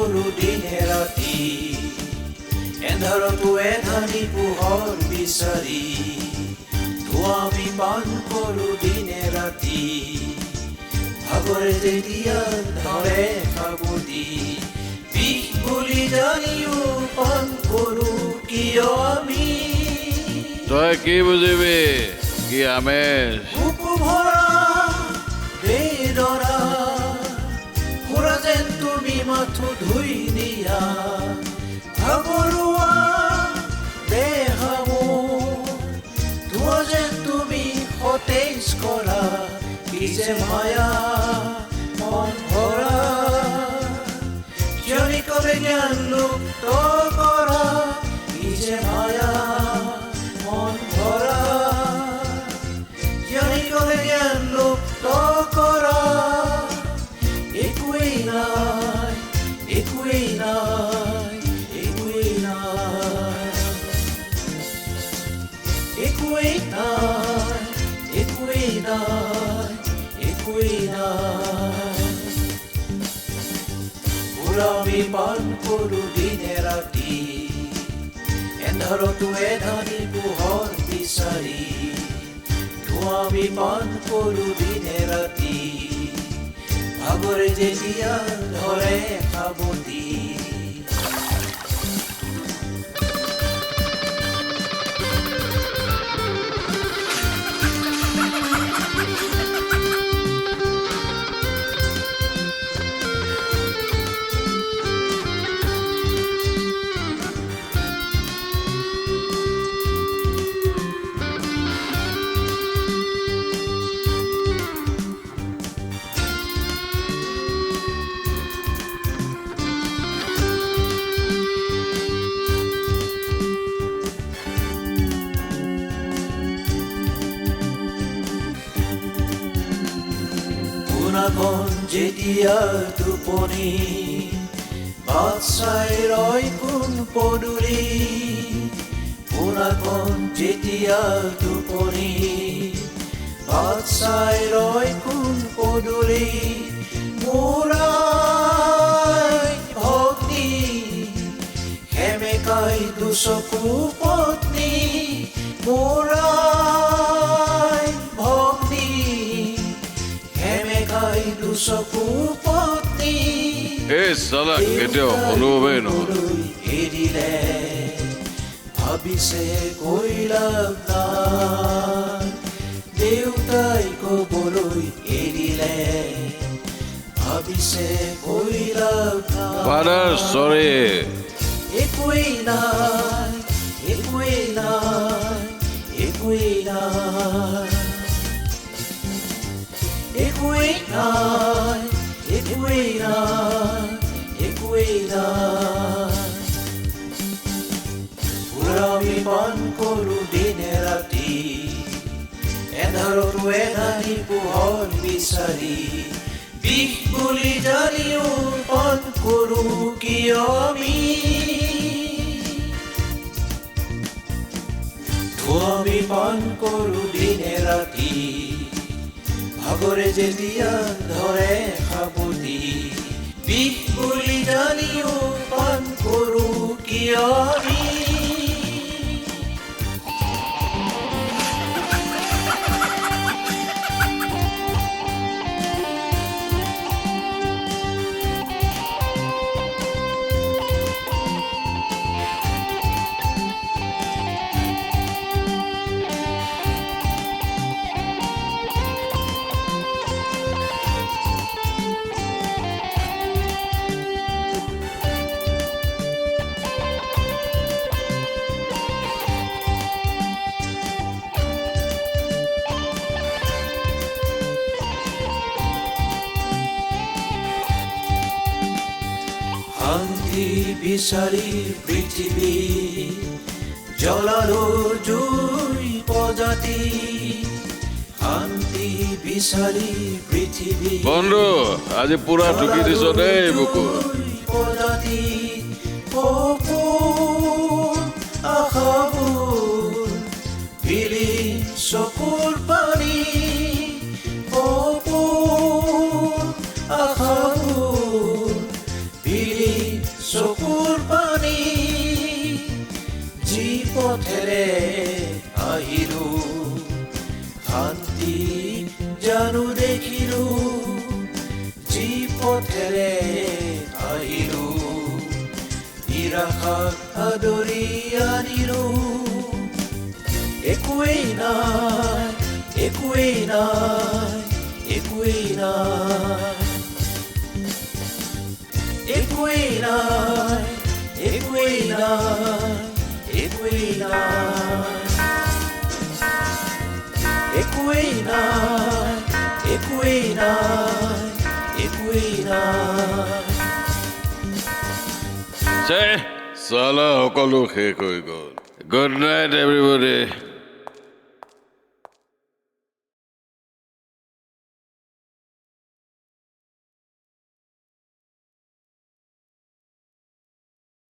কৰো দিনে ৰাতি এন্ধাৰতো এধানি পোহৰ বিচাৰি আমি পান কৰো দিনে ৰাতি ভাগৰে যেতিয়া ধৰে খাবদি বিষ বুলি জানিও পান কৰো কিয় আমি তই কি বুজিবি কি আমেজ ভৰা বেদনা পুৰা যেন তুমি মাথো ধুই নিয়া ভাগৰুৱা দেহামো ধোৱা যেন তুমি সতেজ কৰা কি যে মায়া মন ভৰা ক্ষণিকৰে জ্ঞান লুপ্ত কৰা কি যে মায়া মন ভৰা ক্ষণিকৰে জ্ঞান লুপ্ত কৰা একোৱেই নাই একোৱেই নাই একোৱেই নাই একোৱেই নাই একোৱেই নাই একোৱেই নাই আমি পান কৰো দিনে ৰাতি এন্ধাৰতো এধানি পোহৰ বিচাৰি আমি পান কৰো দিনে ৰাতি ভাগৰে যেতিয়া ধৰে খাবতি কোনাখন যেতিয়া টোপনি বাট চাই ৰয় কোন পদূলি কোনাখন যেতিয়া টোপনি বাট চাই ৰয় কোন পদূলি মোৰ ভক্তি সেমেকাই দুচকু পত্নী মোৰ ভক্তি সেমেকাই দুচকু পত্নী এই চালা কেতিয়াও অনুভৱেই নহয় এৰিলে ভাবিছে কৈ লাভ নাই দেউতাই কবলৈ এৰিলে ভাবিছে কৈ লাভ নাই ফাদাৰ চৰি একোৱেই নাই একোৱেই নাই একোৱেই নাই একোৱেই নাই একোৱেই নাই একোৱেই নাই আমি পান কৰো দিনে ৰাতি এন্ধাৰতো এধানি পোহৰ বিচাৰি বিষ বুলি জানিও পান কৰো কিয় আমি আমি পান কৰো দিনে ৰাতি ভাগৰে যেতিয়া ধৰে খাবতি বিষ বুলি জানিও পান কৰো কিয় আমি শান্তি বিচাৰি পৃথিৱী জ্বলালো জুই প্ৰজাতি শান্তি বিচাৰি পৃথিৱী বন্ধু আজি পুৰা টুকি দিছ দেই বুকু প্ৰজাতি সপোন আশাবোৰ বিলীন চকুৰ পানী সপোন আশাবোৰ বিলীন পথেৰে আহিলো শান্তি জানো দেখিলো যি পথেৰে আহিলো নিৰাশাক আদৰি আনিলো একোৱেই নাই একোৱেই নাই একোৱেই নাই একোৱেই নাই একোৱেই নাই একোৱেই নাই একোৱেই নাই একোৱেই নাই একোৱেই নাই চালা সকলো শেষ হৈ গ'ল গুড নাইট এভৰিবডি